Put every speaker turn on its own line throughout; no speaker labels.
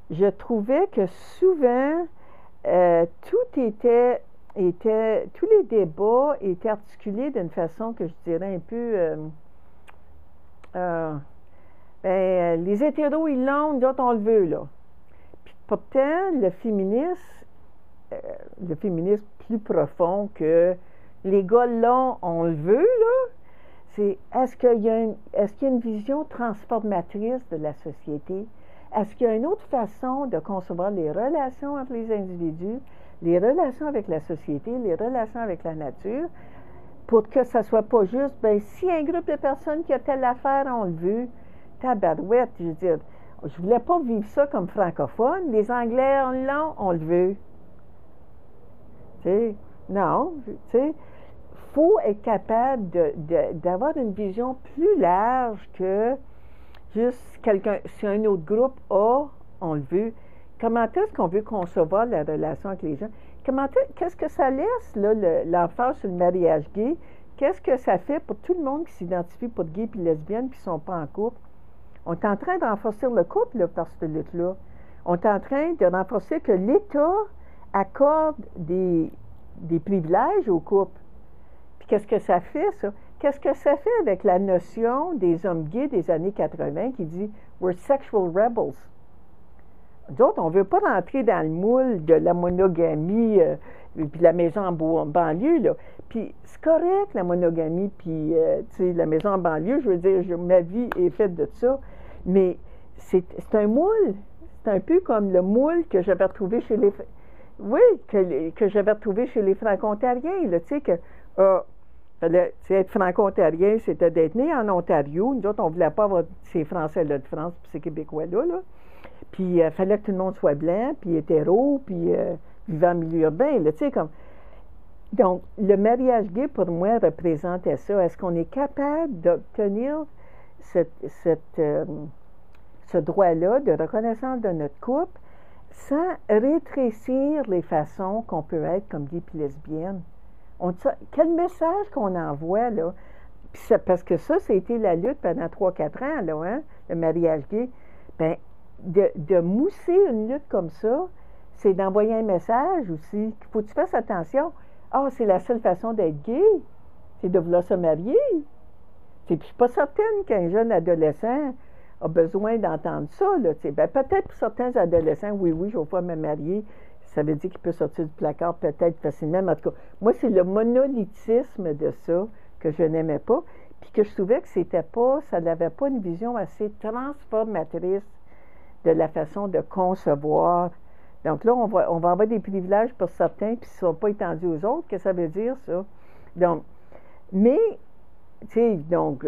je trouvais que souvent, tous les débats étaient articulés d'une façon que je dirais un peu, euh, les hétéros, ils l'ont, nous autres, on le veut, là. Puis pourtant, euh, le féminisme plus profond que les gars l'ont, on le veut, là, c'est est-ce qu'il y a une vision transformatrice de la société? Est-ce qu'il y a une autre façon de concevoir les relations entre les individus, les relations avec la société, les relations avec la nature, pour que ça soit pas juste, ben si un groupe de personnes qui a telle affaire, on le veut, tabarouette, je veux dire, je voulais pas vivre ça comme francophone, les Anglais l'ont, on le veut. Tu sais, non, tu sais, faut être capable d'avoir une vision plus large que juste quelqu'un, si un autre groupe a, on le veut. Comment est-ce qu'on veut concevoir la relation avec les gens? Qu'est-ce que ça laisse, là, l'emphase sur le mariage gay? Qu'est-ce que ça fait pour tout le monde qui s'identifie pour gay et lesbienne puis qui ne sont pas en couple? On est en train de renforcer le couple là, par cette lutte-là. On est en train de renforcer que l'État accorde des privilèges aux couples. Puis qu'est-ce que ça fait, ça? Qu'est-ce que ça fait avec la notion des hommes gays des années 80 qui dit We're sexual rebels? D'autres, on ne veut pas rentrer dans le moule de la monogamie puis la maison en banlieue, là. Puis c'est correct, la monogamie, puis la maison en banlieue, je veux dire, ma vie est faite de ça. Mais c'est un moule. C'est un peu comme le moule que j'avais retrouvé chez les... Oui, que j'avais retrouvé chez les Franco-Ontariens, là, tu sais, que... être franco-ontarien, c'était d'être né en Ontario. Nous autres, on ne voulait pas avoir ces Français-là de France puis ces Québécois-là. Là. Puis, il fallait que tout le monde soit blanc, puis hétéro, puis vivant en milieu urbain. Là, comme... Donc, le mariage gay, pour moi, représentait ça. Est-ce qu'on est capable d'obtenir ce droit-là de reconnaissance de notre couple sans rétrécir les façons qu'on peut être comme gay et lesbienne? Quel message qu'on envoie, là? Puis parce que ça a été la lutte pendant 3-4 ans, là, hein, le mariage gay. Bien, de mousser une lutte comme ça, c'est d'envoyer un message aussi. Il faut que tu fasses attention. Ah, c'est la seule façon d'être gay, c'est de vouloir se marier. Puis je suis pas certaine qu'un jeune adolescent a besoin d'entendre ça, là. Ben, peut-être pour certains adolescents, oui, je vais pas me marier. Ça veut dire qu'il peut sortir du placard peut-être facilement. Mais en tout cas, moi, c'est le monolithisme de ça que je n'aimais pas, puis que je trouvais que ça n'avait pas une vision assez transformatrice de la façon de concevoir. Donc là, on va avoir des privilèges pour certains, puis ils ne sont pas étendus aux autres. Qu'est-ce que ça veut dire, ça? Donc, mais, tu sais, donc,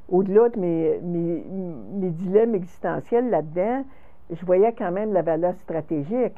au-delà de mes dilemmes existentiels là-dedans, je voyais quand même la valeur stratégique.